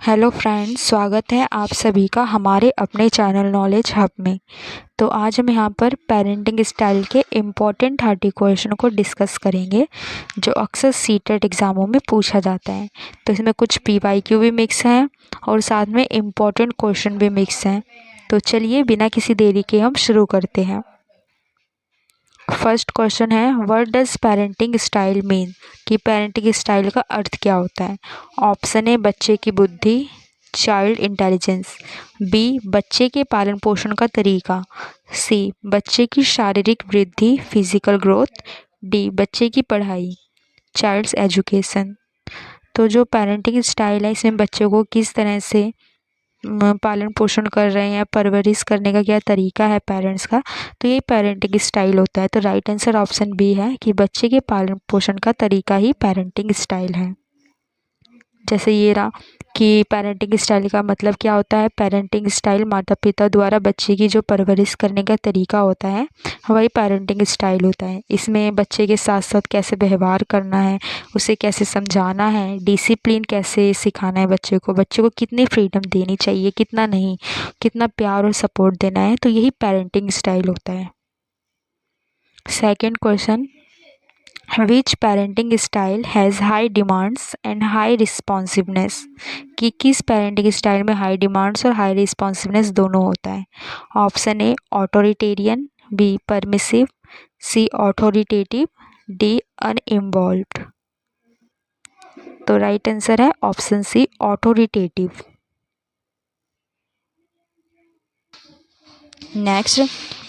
Hello friends, स्वागत है आप सभी का हमारे अपने चैनल नॉलेज हब में। तो आज हम यहाँ पर पेरेंटिंग स्टाइल के इम्पोर्टेंट 30 क्वेश्चन को डिस्कस करेंगे जो अक्सर सीटेट एग्ज़ामों में पूछा जाता है। तो इसमें कुछ पीवाईक्यू भी मिक्स हैं और साथ में इम्पोर्टेंट क्वेश्चन भी मिक्स हैं। तो चलिए बिना किसी देरी के हम शुरू करते हैं। फर्स्ट क्वेश्चन है, what does parenting style mean, कि पेरेंटिंग स्टाइल का अर्थ क्या होता है। ऑप्शन ए बच्चे की बुद्धि, चाइल्ड इंटेलिजेंस। बी बच्चे के पालन पोषण का तरीका। सी बच्चे की शारीरिक वृद्धि, फिजिकल ग्रोथ। डी बच्चे की पढ़ाई, चाइल्ड्स एजुकेशन। तो जो पेरेंटिंग स्टाइल है इसमें बच्चों को किस तरह से पालन पोषण कर रहे हैं, परवरिश करने का क्या तरीका है पेरेंट्स का, तो ये पेरेंटिंग स्टाइल होता है। तो राइट आंसर ऑप्शन बी है कि बच्चे के पालन पोषण का तरीका ही पेरेंटिंग स्टाइल है। जैसे ये रहा कि पेरेंटिंग स्टाइल का मतलब क्या होता है। पेरेंटिंग स्टाइल माता पिता द्वारा बच्चे की जो परवरिश करने का तरीका होता है वही पेरेंटिंग स्टाइल होता है। इसमें बच्चे के साथ साथ कैसे व्यवहार करना है, उसे कैसे समझाना है, डिसिप्लिन कैसे सिखाना है बच्चे को कितनी फ्रीडम देनी चाहिए, कितना नहीं, कितना प्यार और सपोर्ट देना है, तो यही पेरेंटिंग स्टाइल होता है। Second question, which parenting style has high demands and high responsiveness, कि किस पेरेंटिंग स्टाइल में हाई डिमांड्स और हाई रिस्पॉन्सिवनेस दोनों होता है। Option A authoritarian, B permissive, C authoritative, D uninvolved. तो राइट आंसर है option C authoritative. Next,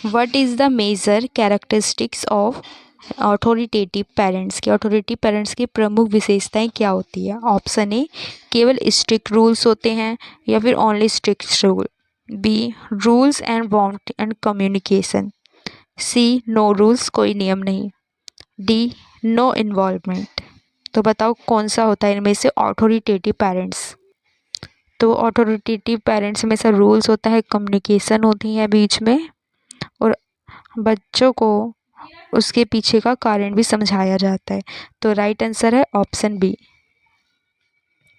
what is the major characteristics of authoritative parents, की ऑथोरिटेटिव पेरेंट्स की प्रमुख विशेषताएं क्या होती है। ऑप्शन ए केवल स्ट्रिक्ट रूल्स होते हैं या फिर only strict rule. B rules and want and communication. C no rules, कोई नियम नहीं। D no involvement. तो बताओ कौन सा होता है इनमें से ऑथोरिटेटिव पेरेंट्स। तो ऑथोरिटेटिव पेरेंट्स में से रूल्स होता है, कम्युनिकेशन होती है बीच में, और बच्चों को उसके पीछे का कारण भी समझाया जाता है। तो राइट आंसर है ऑप्शन बी।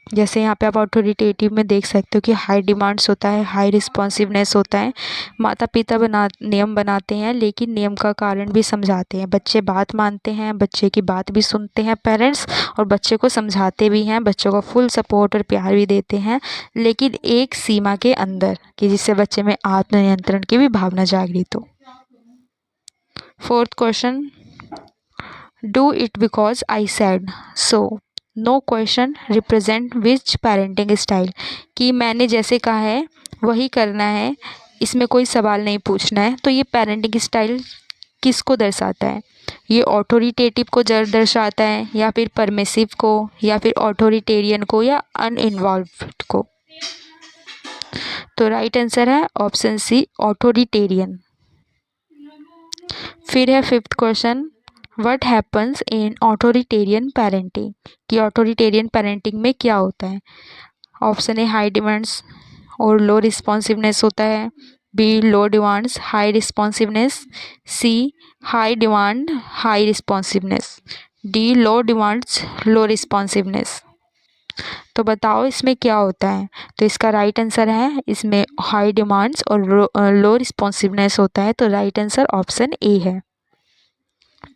जैसे यहाँ पे आप ऑथोरिटेटिव में देख सकते हो कि हाई डिमांड्स होता है, हाई रिस्पॉन्सिवनेस होता है। माता पिता नियम बनाते हैं लेकिन नियम का कारण भी समझाते हैं। बच्चे बात मानते हैं, बच्चे की बात भी सुनते हैं पेरेंट्स, और बच्चे को समझाते भी हैं, बच्चों को फुल सपोर्ट और प्यार भी देते हैं, लेकिन एक सीमा के अंदर, कि जिससे बच्चे में आत्मनियंत्रण की भी भावना जागृत हो। Fourth question, do it because I said so, no question represent which parenting style, कि मैंने जैसे कहा है वही करना है, इसमें कोई सवाल नहीं पूछना है। तो ये पेरेंटिंग स्टाइल किसको दर्शाता है। ये ऑथोरिटेटिव को दर्शाता है, या फिर परमिसिव को, या फिर ऑथोरिटेरियन को, या अनइन्वॉल्व्ड को। तो राइट आंसर है ऑप्शन सी ऑथोरिटेरियन। फिर है fifth question, what happens in authoritarian parenting, कि ऑथोरिटेरियन पेरेंटिंग में क्या होता है। ऑप्शन ए हाई डिमांड्स और लो रिस्पॉन्सिवनेस होता है। B low demands high responsiveness. C high demand high responsiveness. D low demands low responsiveness. तो बताओ इसमें क्या होता है। तो इसका राइट आंसर है, इसमें हाई डिमांड्स और लो रिस्पॉन्सिवनेस होता है। तो राइट आंसर ऑप्शन ए है।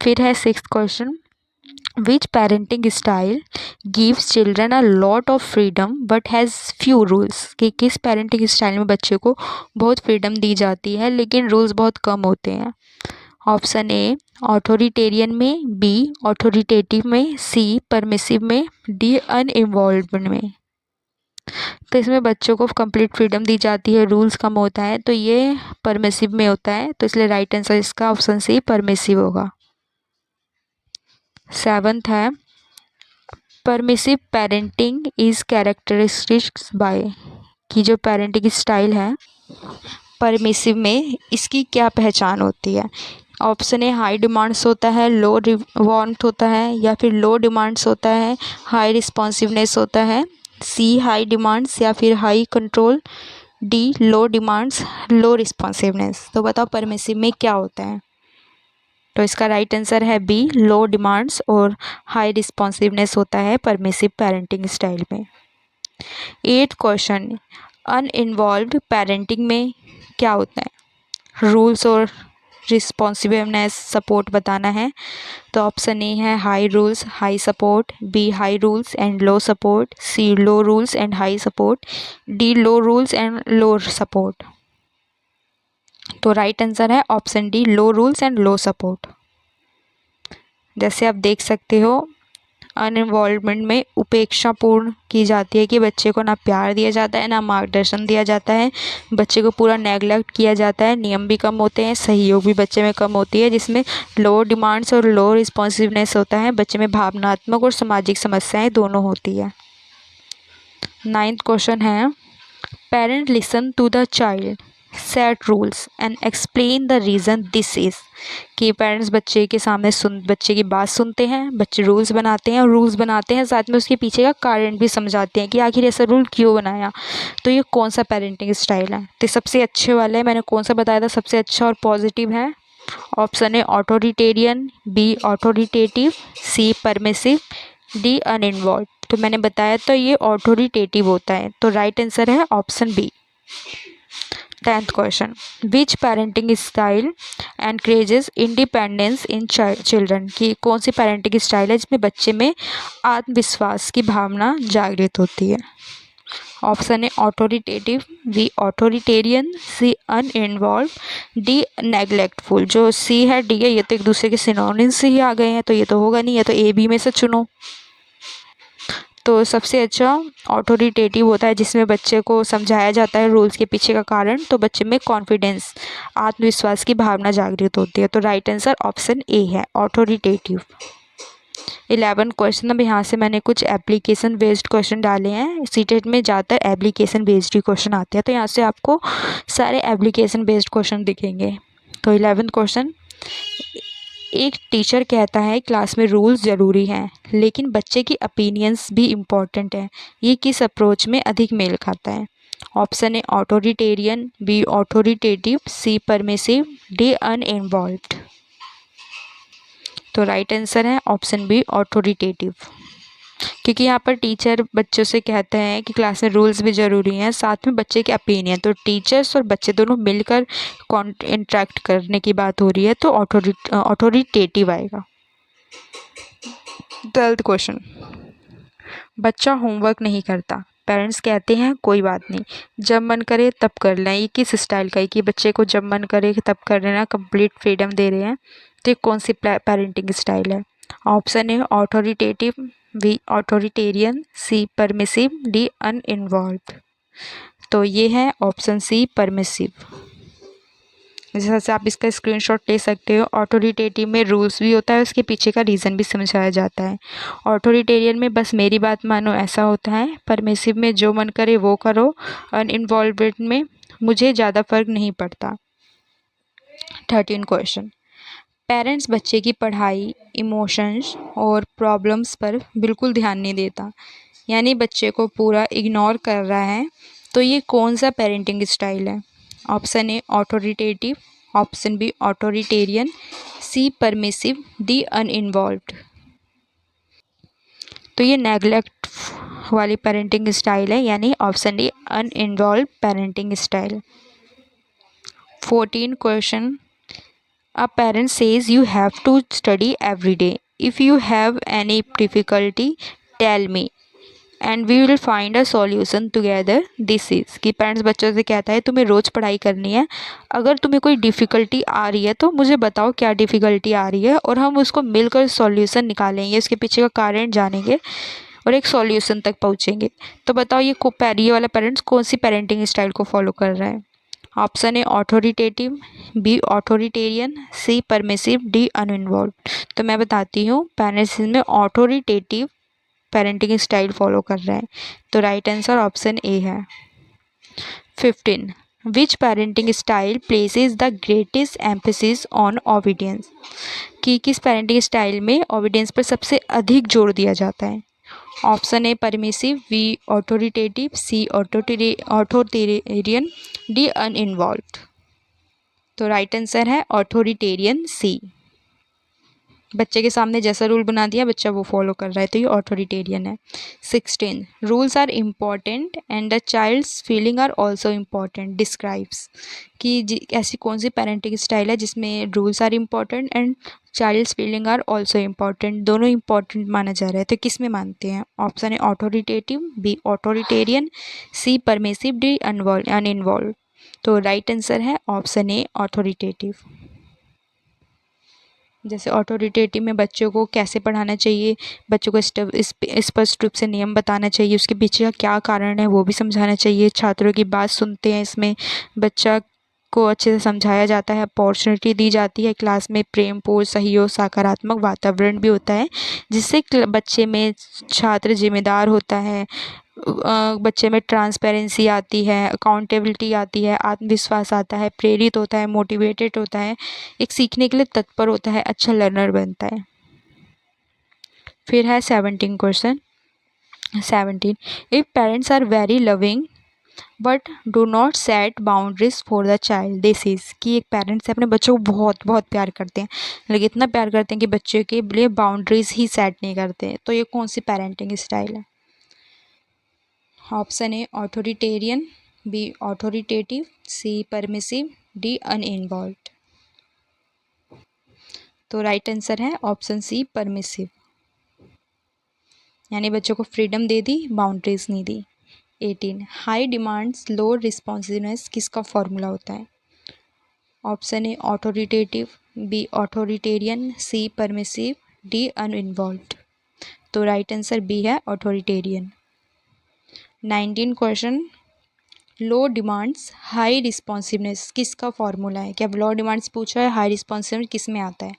फिर है sixth question, which parenting style gives children a lot of freedom but has few rules, कि किस पेरेंटिंग स्टाइल में बच्चे को बहुत फ्रीडम दी जाती है लेकिन रूल्स बहुत कम होते हैं। ऑप्शन ए ऑथोरिटेरियन में, बी ऑथोरिटेटिव में, सी परमिसिव में, डी अनइन्वॉल्व्ड में। तो इसमें बच्चों को कंप्लीट फ्रीडम दी जाती है, रूल्स कम होता है, तो ये परमिसिव में होता है। तो इसलिए राइट आंसर इसका ऑप्शन सी परमिसिव होगा। सेवंथ है, permissive parenting is characteristics by, की जो पेरेंटिंग स्टाइल है परमिसिव में इसकी क्या पहचान होती है। ऑप्शन ए हाई डिमांड्स होता है, लो वांट होता है, या फिर लो डिमांड्स होता है, हाई रिस्पॉन्सिवनेस होता है। सी हाई डिमांड्स या फिर high control. D low demands low responsiveness. तो बताओ परमिसिव में क्या होता है। तो इसका राइट आंसर है बी लो डिमांड्स और हाई रिस्पॉन्सिवनेस होता है परमिसिव पेरेंटिंग स्टाइल में। 8th क्वेश्चन, अनइन्वॉल्व्ड पेरेंटिंग में क्या होता है? रूल्स और रिस्पॉन्सिबलनेस सपोर्ट बताना है। तो ऑप्शन ए है high rules high support, B high rules and low support, C low rules and high support, D low rules and low support. तो राइट आंसर है option D, low rules and low support. जैसे आप देख सकते हो, अनइन्वॉल्वमेंट में उपेक्षा पूर्ण की जाती है कि बच्चे को ना प्यार दिया जाता है ना मार्गदर्शन दिया जाता है, बच्चे को पूरा नेगलेक्ट किया जाता है, नियम भी कम होते हैं, सहयोग भी बच्चे में कम होती है, जिसमें लो डिमांड्स और लो रिस्पॉन्सिवनेस होता है, बच्चे में भावनात्मक और सामाजिक समस्याएं दोनों होती है। 9th क्वेश्चन है, parent listen to the child, set rules and explain the reason this is. कि पेरेंट्स बच्चे के सामने बच्चे की बात सुनते हैं, बच्चे रूल्स बनाते हैं और रूल्स बनाते हैं साथ में उसके पीछे का कारण भी समझाते हैं कि आखिर ऐसा रूल क्यों बनाया। तो ये कौन सा पेरेंटिंग स्टाइल है? तो सबसे अच्छे वाला है, मैंने कौन सा बताया था सबसे अच्छा और पॉजिटिव है? Option A authoritarian, B authoritative, C permissive, D uninvolved. तो मैंने बताया तो ये ऑथोरिटेटिव होता है, तो राइट आंसर है option B. 10th question, which parenting style encourages independence in children. की कौन सी पेरेंटिंग स्टाइल है जिसमें बच्चे में आत्मविश्वास की भावना जागृत होती है? Option A authoritative, B authoritarian, C uninvolved, D neglectful. जो सी है डी है ये तो एक दूसरे के सिनोनिम्स से ही आ गए हैं, तो ये तो होगा नहीं, है तो ए बी में से चुनो। तो सबसे अच्छा ऑथोरिटेटिव होता है जिसमें बच्चे को समझाया जाता है रूल्स के पीछे का कारण, तो बच्चे में कॉन्फिडेंस आत्मविश्वास की भावना जागृत होती है। तो राइट आंसर ऑप्शन ए है ऑथोरिटेटिव। 11 क्वेश्चन, अब यहाँ से मैंने कुछ एप्लीकेशन बेस्ड क्वेश्चन डाले हैं। सीटेट में ज़्यादातर एप्लीकेशन बेस्ड ही क्वेश्चन आते हैं, तो यहाँ से आपको सारे एप्लीकेशन बेस्ड क्वेश्चन दिखेंगे। तो 11 क्वेश्चन, एक टीचर कहता है क्लास में रूल्स ज़रूरी हैं लेकिन बच्चे की ओपिनियंस भी इम्पॉर्टेंट है, ये किस अप्रोच में अधिक मेल खाता है? Option A authoritarian, B authoritative, C permissive, D uninvolved. तो राइट आंसर है ऑप्शन बी ऑथोरिटेटिव, क्योंकि यहाँ पर टीचर बच्चों से कहते हैं कि क्लास में रूल्स भी ज़रूरी हैं, साथ में बच्चे के ओपिनियन, तो टीचर्स और बच्चे दोनों मिलकर इंटरेक्ट करने की बात हो रही है, तो ऑथोरिटेटिव आएगा। 12th क्वेश्चन, बच्चा होमवर्क नहीं करता, पेरेंट्स कहते हैं कोई बात नहीं, जब मन करे तब कर लें। ये किस स्टाइल का है कि बच्चे को जब मन करे तब कर लेना, कंप्लीट फ्रीडम दे रहे हैं, तो ये कौन सी पेरेंटिंग स्टाइल है? Option A authoritative, B authoritarian, C permissive, D uninvolved. तो ये है ऑप्शन सी परमिसिव। जैसे से आप इसका स्क्रीनशॉट ले सकते हो। ऑथोरिटेटिव में रूल्स भी होता है, उसके पीछे का रीज़न भी समझाया जाता है। ऑथोरिटेरियन में बस मेरी बात मानो ऐसा होता है। परमिसिव में जो मन करे वो करो। अनइन्वॉल्वड में मुझे ज़्यादा फर्क नहीं पड़ता। 13 क्वेश्चन, पेरेंट्स बच्चे की पढ़ाई, इमोशंस और प्रॉब्लम्स पर बिल्कुल ध्यान नहीं देता, यानी बच्चे को पूरा इग्नोर कर रहा है, तो ये कौन सा पेरेंटिंग स्टाइल है? Option A authoritative, option B authoritarian, C permissive, D uninvolved. तो ये नेग्लेक्ट वाली पेरेंटिंग स्टाइल है, यानी option D uninvolved parenting style. 14 question, a parent says you have to study every day. If you have any difficulty, tell me and we will find a solution together. This is कि parents बच्चों से कहता है तुम्हें रोज़ पढ़ाई करनी है, अगर तुम्हें कोई डिफ़िकल्टी आ रही है तो मुझे बताओ क्या डिफ़िकल्टी आ रही है और हम उसको मिलकर सॉल्यूशन निकालेंगे, उसके पीछे का कारण जानेंगे और एक सॉल्यूशन तक पहुँचेंगे। तो बताओ ये वाला पेरेंट्स कौन सी पेरेंटिंग स्टाइल को फॉलो कर रहा है? Option A authoritative, B authoritarian, C permissive, D uninvolved. तो मैं बताती हूँ, पेरेंट्स इसमें ऑथोरिटेटिव पेरेंटिंग स्टाइल फॉलो कर रहे हैं, तो राइट आंसर ऑप्शन ए है। 15, which parenting style places the greatest emphasis on obedience. कि किस पेरेंटिंग स्टाइल में ओबीडियंस पर सबसे अधिक जोर दिया जाता है? Option A permissive, B authoritative, C authoritarian, D uninvolved. तो राइट आंसर है ऑथोरिटेरियन, सी। बच्चे के सामने जैसा रूल बना दिया बच्चा वो फॉलो कर रहा है, तो ये ऑथोरिटेरियन है। 16 rules are important and the child's feeling are also important describes, कि ऐसी कौन सी पेरेंटिंग स्टाइल है जिसमें rules are important and child's feeling are also important, दोनों इम्पॉर्टेंट माना जा रहा है। तो किस में मानते हैं? Option A authoritative, B authoritarian, C permissive, D uninvolved. तो राइट आंसर है ऑप्शन ए ऑथोरिटेटिव। जैसे ऑथोरिटेटिव में बच्चों को कैसे पढ़ाना चाहिए, बच्चों को स्पष्ट रूप से नियम बताना चाहिए, उसके पीछे का क्या कारण है वो भी समझाना चाहिए, छात्रों की बात सुनते हैं, इसमें बच्चा को अच्छे से समझाया जाता है, अपॉर्चुनिटी दी जाती है, क्लास में प्रेमपूर्ण सहयोग सकारात्मक वातावरण भी होता है, जिससे बच्चे में छात्र जिम्मेदार होता है, बच्चे में ट्रांसपेरेंसी आती है, अकाउंटेबिलिटी आती है, आत्मविश्वास आता है, प्रेरित होता है, मोटिवेटेड होता है, एक सीखने के लिए तत्पर होता है, अच्छा लर्नर बनता है। फिर है 17 question. 17 if parents are very loving but do not set boundaries for the child, this is, कि एक पेरेंट्स अपने बच्चों को बहुत बहुत प्यार करते हैं, लेकिन इतना प्यार करते हैं कि बच्चे के लिए बाउंड्रीज ही सेट नहीं करते, तो ये कौन सी पेरेंटिंग स्टाइल है? Option A authoritarian, B authoritative, C permissive, D uninvolved. तो राइट आंसर है ऑप्शन सी परमिसिव, यानी बच्चों को फ्रीडम दे दी, बाउंड्रीज नहीं दी। 18 हाई डिमांड्स लो रिस्पॉन्सिवनेस किसका फॉर्मूला होता है? Option A authoritative, B authoritarian, C permissive, D uninvolved. तो राइट आंसर बी है authoritarian. 19 question low demands high responsiveness किसका फॉर्मूला है? क्या लो डिमांड्स पूछा है, हाई रिस्पॉन्सिवनेस किस में आता है?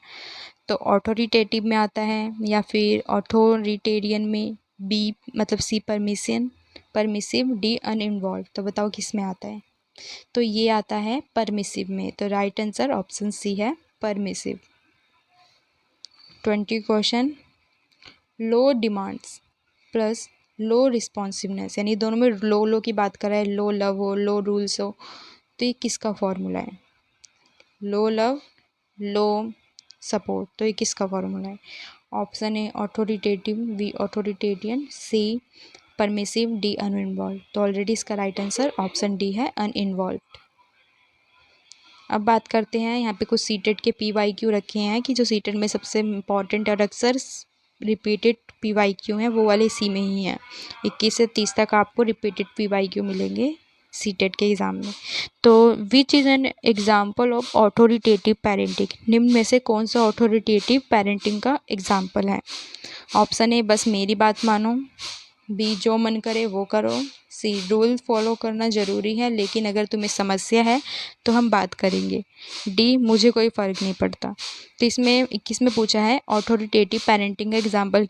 तो ऑथोरिटेटिव में आता है, या फिर ऑथोरिटेरियन में, बी मतलब सी परमिसिव, डी अनइन्वॉल्व। तो बताओ किस में आता है? तो ये आता है परमिसिव में, तो राइट आंसर ऑप्शन सी है permissive. 20 question low demands plus low responsiveness, यानी दोनों में लो की बात कर रहा है, लो लव हो, लो रूल्स हो, तो ये किसका फॉर्मूला है? लो लव, लो सपोर्ट, तो ये किसका फॉर्मूला है? Option A authoritative, B authoritarian, C permissive, D uninvolved. तो ऑलरेडी इसका राइट आंसर ऑप्शन डी है अनइन्वॉल्व। अब बात करते हैं, यहाँ पे कुछ सीटेट के PYQ रखे हैं कि जो सीटेट में सबसे इम्पॉर्टेंट और अक्सर रिपीटेड PYQ हैं वो वाले इसी में ही हैं। 21 से 30 तक आपको रिपीटेड PYQ मिलेंगे सीटेट के एग्ज़ाम में। तो which is an example of authoritative parenting, निम्न में से कौन सा ऑथोरिटेटिव पेरेंटिंग का एग्जाम्पल है? ऑप्शन ए बस मेरी बात मानो, बी जो मन करे वो करो, सी रूल फॉलो करना ज़रूरी है लेकिन अगर तुम्हें समस्या है तो हम बात करेंगे, डी मुझे कोई फ़र्क नहीं पड़ता। तो इसमें 21 में पूछा है ऑथोरिटेटिव पेरेंटिंग का एग्जाम्पल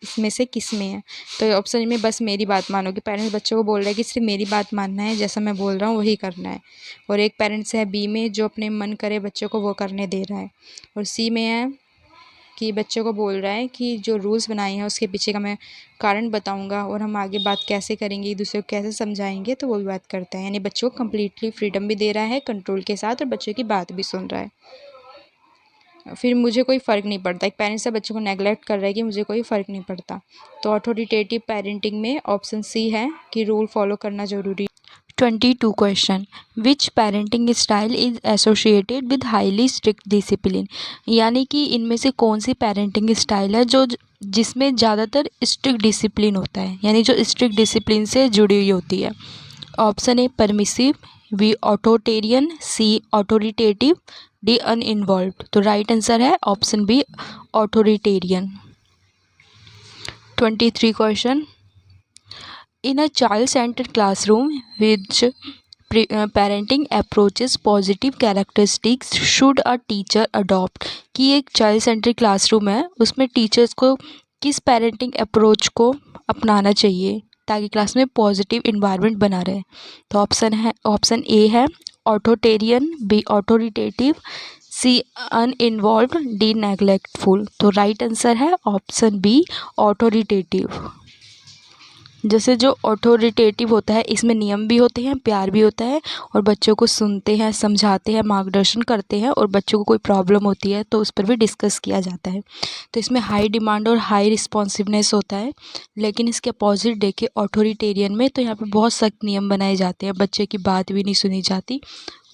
इसमें से किस में है? तो ऑप्शन में बस मेरी बात मानो, कि पेरेंट्स बच्चों को बोल रहा है कि सिर्फ मेरी बात मानना है, जैसा मैं बोल रहा हूँ वही करना है। और एक पेरेंट्स है बी में जो अपने मन करे बच्चों को वो करने दे रहा है। और सी में है कि बच्चों को बोल रहा है कि जो रूल्स बनाए हैं उसके पीछे का मैं कारण बताऊंगा और हम आगे बात कैसे करेंगे, एक दूसरे को कैसे समझाएंगे, तो वो भी बात करता है। यानी बच्चों को कम्प्लीटली फ्रीडम भी दे रहा है कंट्रोल के साथ और बच्चों की बात भी सुन रहा है। फिर मुझे कोई फ़र्क नहीं पड़ता, एक पेरेंट्स है बच्चों को नेगलेक्ट कर रहा है कि मुझे कोई फ़र्क नहीं पड़ता। तो ऑथोरिटेटिव पेरेंटिंग में ऑप्शन सी है कि रूल फॉलो करना ज़रूरी। 22 question which parenting style is associated with highly strict discipline, यानी कि इनमें से कौन सी पेरेंटिंग स्टाइल है जो जिसमें ज़्यादातर स्ट्रिक्ट डिसिप्लिन होता है, यानी जो स्ट्रिक्ट डिसिप्लिन से जुड़ी हुई होती है। Option A permissive, B authoritarian, C authoritative, D uninvolved. तो राइट आंसर है option B authoritarian. 23 question in a child-centered classroom which parenting approaches positive characteristics should a teacher adopt, कि एक चाइल्ड सेंट्रिक क्लासरूम है उसमें teachers को किस parenting approach को अपनाना चाहिए ताकि क्लास में पॉजिटिव इन्वायरमेंट बना रहे? तो ऑप्शन ए है ऑथोरिटेरियन, बी ऑथोरिटेटिव, सी अनइन्वॉल्व्ड, डी नेग्लेक्टफुल। तो राइट आंसर है ऑप्शन बी ऑथोरिटेटिव। जैसे जो अथॉरिटेटिव होता है इसमें नियम भी होते हैं, प्यार भी होता है और बच्चों को सुनते हैं, समझाते हैं, मार्गदर्शन करते हैं और बच्चों को कोई प्रॉब्लम होती है तो उस पर भी डिस्कस किया जाता है। तो इसमें हाई डिमांड और हाई रिस्पॉन्सिवनेस होता है। लेकिन इसके अपोजिट देखें अथॉरिटेरियन में, तो यहाँ पे बहुत सख्त नियम बनाए जाते हैं, बच्चे की बात भी नहीं सुनी जाती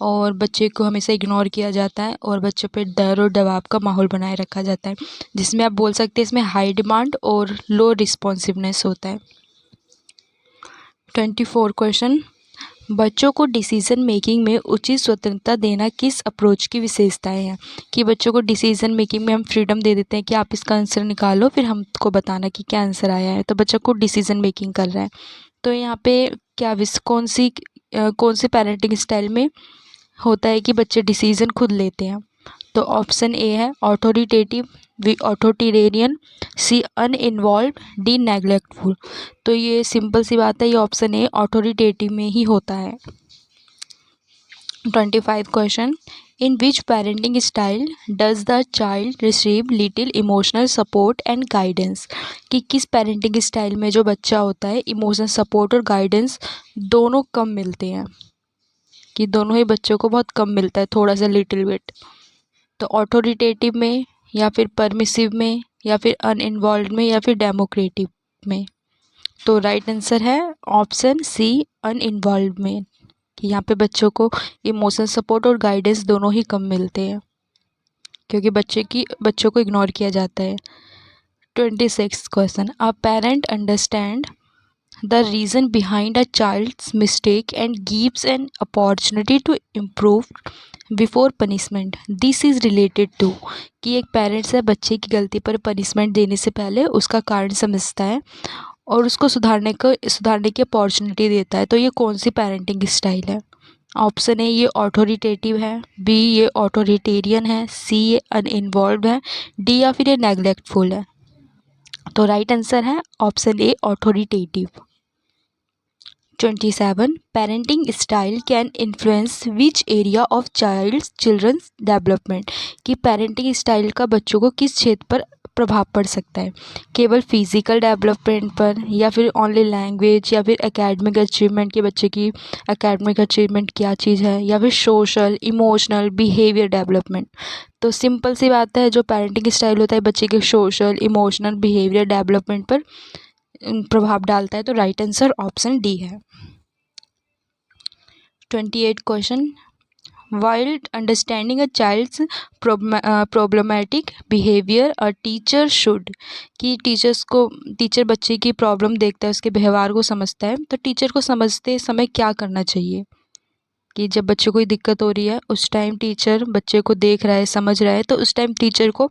और बच्चे को हमेशा इग्नोर किया जाता है और बच्चों पे डर और दबाव का माहौल बनाए रखा जाता है, जिसमें आप बोल सकते हैं इसमें हाई डिमांड और लो रिस्पॉन्सिवनेस होता है। 24 क्वेश्चन, बच्चों को डिसीजन मेकिंग में उचित स्वतंत्रता देना किस अप्रोच की विशेषताएं हैं? कि बच्चों को डिसीजन मेकिंग में हम फ्रीडम दे देते हैं कि आप इसका आंसर निकालो, फिर हमको बताना कि क्या आंसर आया है, तो बच्चा को डिसीजन मेकिंग कर रहा है। तो यहाँ पे क्या कौन सी पेरेंटिंग स्टाइल में होता है कि बच्चे डिसीजन खुद लेते हैं? तो ऑप्शन ए है authoritative, B authoritarian, C uninvolved, D नेग्लेक्टफुल। तो ये सिंपल सी बात है, ये ऑप्शन ए ऑथोरिटेटिव में ही होता है। 25 question, in which parenting style does the child receive little emotional support and guidance? कि किस पेरेंटिंग स्टाइल में जो बच्चा होता है इमोशनल सपोर्ट और गाइडेंस दोनों कम मिलते हैं, कि दोनों ही बच्चों को बहुत कम मिलता है, थोड़ा सा लिटिल बिट। तो ऑथोरिटेटिव में या फिर परमिसिव में या फिर अनइन्वॉल्व में या फिर डेमोक्रेटिव में? तो राइट आंसर है ऑप्शन सी अनइन्वॉल्व में, कि यहाँ पे बच्चों को इमोशनल सपोर्ट और गाइडेंस दोनों ही कम मिलते हैं क्योंकि बच्चों को इग्नोर किया जाता है। 26 question, a parent understand the reason behind a child's mistake and gives an opportunity to improve before punishment, this is related to. कि एक पेरेंट्स है बच्चे की गलती पर पनिशमेंट देने से पहले उसका कारण समझता है और उसको सुधारने की अपॉर्चुनिटी देता है। तो ये कौन सी पेरेंटिंग स्टाइल है? ऑप्शन ए ये ऑथोरिटेटिव है, बी ये ऑथोरिटेरियन है, सी ये अनइन्वॉल्व है, डी या फिर ये नेग्लेक्टफुल है। तो राइट आंसर है option A authoritative. 27 parenting style can influence which area of children's development? कि पेरेंटिंग स्टाइल का बच्चों को किस क्षेत्र पर प्रभाव पड़ सकता है? केवल फिजिकल डेवलपमेंट पर या फिर ओनली लैंग्वेज या फिर एकेडमिक अचीवमेंट, के बच्चे की एकेडमिक अचीवमेंट क्या चीज़ है, या फिर सोशल इमोशनल बिहेवियर डेवलपमेंट? तो सिंपल सी बात है, जो पेरेंटिंग स्टाइल होता है बच्चे के सोशल इमोशनल बिहेवियर डेवलपमेंट पर प्रभाव डालता है। तो राइट आंसर ऑप्शन डी है। 28 question, while understanding a child's problematic behaviour a teacher should? कि टीचर बच्चे की प्रॉब्लम देखता है, उसके व्यवहार को समझता है, तो टीचर को समझते समय क्या करना चाहिए? कि जब बच्चे को कोई दिक्कत हो रही है उस टाइम टीचर बच्चे को देख रहा है, समझ रहा है, तो उस टाइम टीचर को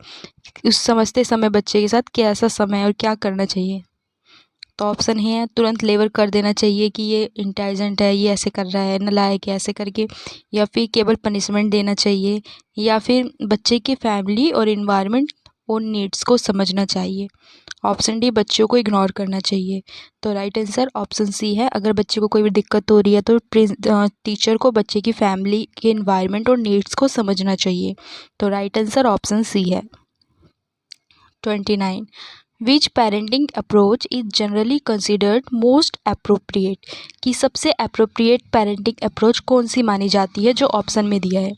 उस समझते समय बच्चे के साथ कैसा समय और क्या करना चाहिए? तो ऑप्शन है तुरंत लेबर कर देना चाहिए कि ये इंटेलिजेंट है, ये ऐसे कर रहा है, नालायक है, ऐसे करके, या फिर केवल पनिशमेंट देना चाहिए, या फिर बच्चे की फैमिली और इन्वायरमेंट और नीड्स को समझना चाहिए। ऑप्शन डी बच्चों को इग्नोर करना चाहिए। तो राइट आंसर ऑप्शन सी है, अगर बच्चे को कोई भी दिक्कत हो रही है तो टीचर को बच्चे की फैमिली के इन्वायरमेंट और नीड्स को समझना चाहिए। तो राइट आंसर ऑप्शन सी है। 29 which parenting approach is generally considered most appropriate? कि सबसे अप्रोप्रिएट पेरेंटिंग अप्रोच कौन सी मानी जाती है जो ऑप्शन में दिया है?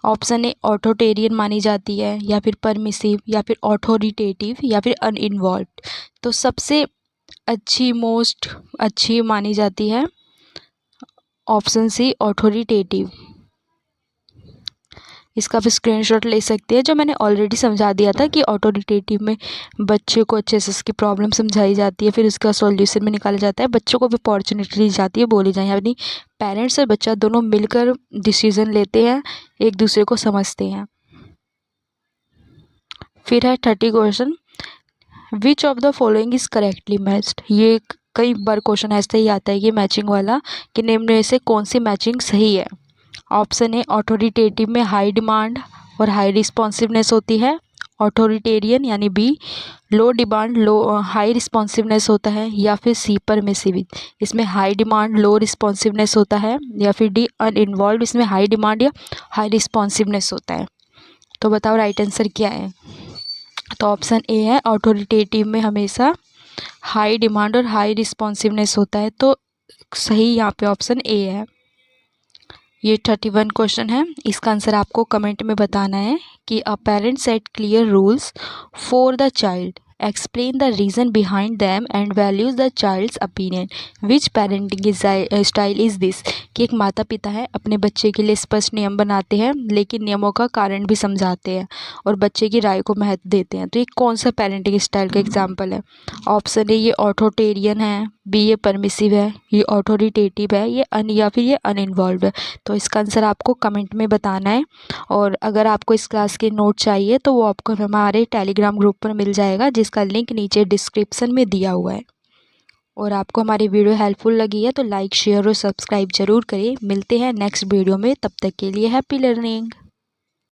ऑप्शन ए ऑथोरिटेरियन मानी जाती है, या फिर परमिसिव, या फिर ऑथोरिटेटिव, या फिर अनइन्वॉल्व्ड। तो सबसे मोस्ट अच्छी मानी जाती है ऑप्शन सी ऑथोरिटेटिव। इसका फिर स्क्रीनशॉट ले सकते हैं, जो मैंने ऑलरेडी समझा दिया था कि ऑथोरिटेटिव में बच्चे को अच्छे से उसकी प्रॉब्लम समझाई जाती है, फिर उसका सॉल्यूशन भी निकाला जाता है, बच्चों को भी अपॉर्चुनिटी दी जाती है, बोली जाए, यानी पेरेंट्स और बच्चा दोनों मिलकर डिसीजन लेते हैं, एक दूसरे को समझते हैं। फिर है 30 question, which of the following is correctly matched? ये कई बार क्वेश्चन ऐसा ही आता है कि मैचिंग वाला, कि निम्न में से कौन सी मैचिंग सही है? ऑप्शन ए ऑथोरिटेटिव में हाई डिमांड और हाई रिस्पॉन्सिवनेस होती है, ऑथोरिटेरियन यानी बी लो डिमांड लो हाई रिस्पॉन्सिवनेस होता है, या फिर सी परमिसिव, इसमें हाई डिमांड लो रिस्पॉन्सिवनेस होता है, या फिर डी अनइन्वॉल्व, इसमें हाई डिमांड या हाई रिस्पॉन्सिवनेस होता है। तो बताओ राइट आंसर क्या है? तो ऑप्शन ए है ऑथोरिटेटिव में हमेशा हाई डिमांड और हाई रिस्पॉन्सिवनेस होता है। तो सही यहाँ पे ऑप्शन ए है। ये 31 क्वेश्चन है, इसका आंसर आपको कमेंट में बताना है कि a parent set clear rules for the child, explain the reason behind them and values the child's opinion, which parenting style is this. कि एक माता पिता है, अपने बच्चे के लिए स्पष्ट नियम बनाते हैं लेकिन नियमों का कारण भी समझाते हैं और बच्चे की राय को महत्व देते हैं। तो ये कौन सा पेरेंटिंग स्टाइल का एग्जाम्पल है? ऑप्शन ए ये ऑथोटेरियन है, बी ये परमिसिव है, ये ऑथोरिटेटिव है, या फिर ये अनइन्वॉल्व है। तो इसका आंसर आपको कमेंट में बताना है। और अगर आपको इस क्लास के नोट चाहिए तो वो आपको हमारे टेलीग्राम ग्रुप पर मिल जाएगा, जिसका लिंक नीचे डिस्क्रिप्शन में दिया हुआ है। और आपको हमारी वीडियो हेल्पफुल लगी है तो लाइक शेयर और सब्सक्राइब जरूर करें। मिलते हैं नेक्स्ट वीडियो में, तब तक के लिए हैप्पी लर्निंग।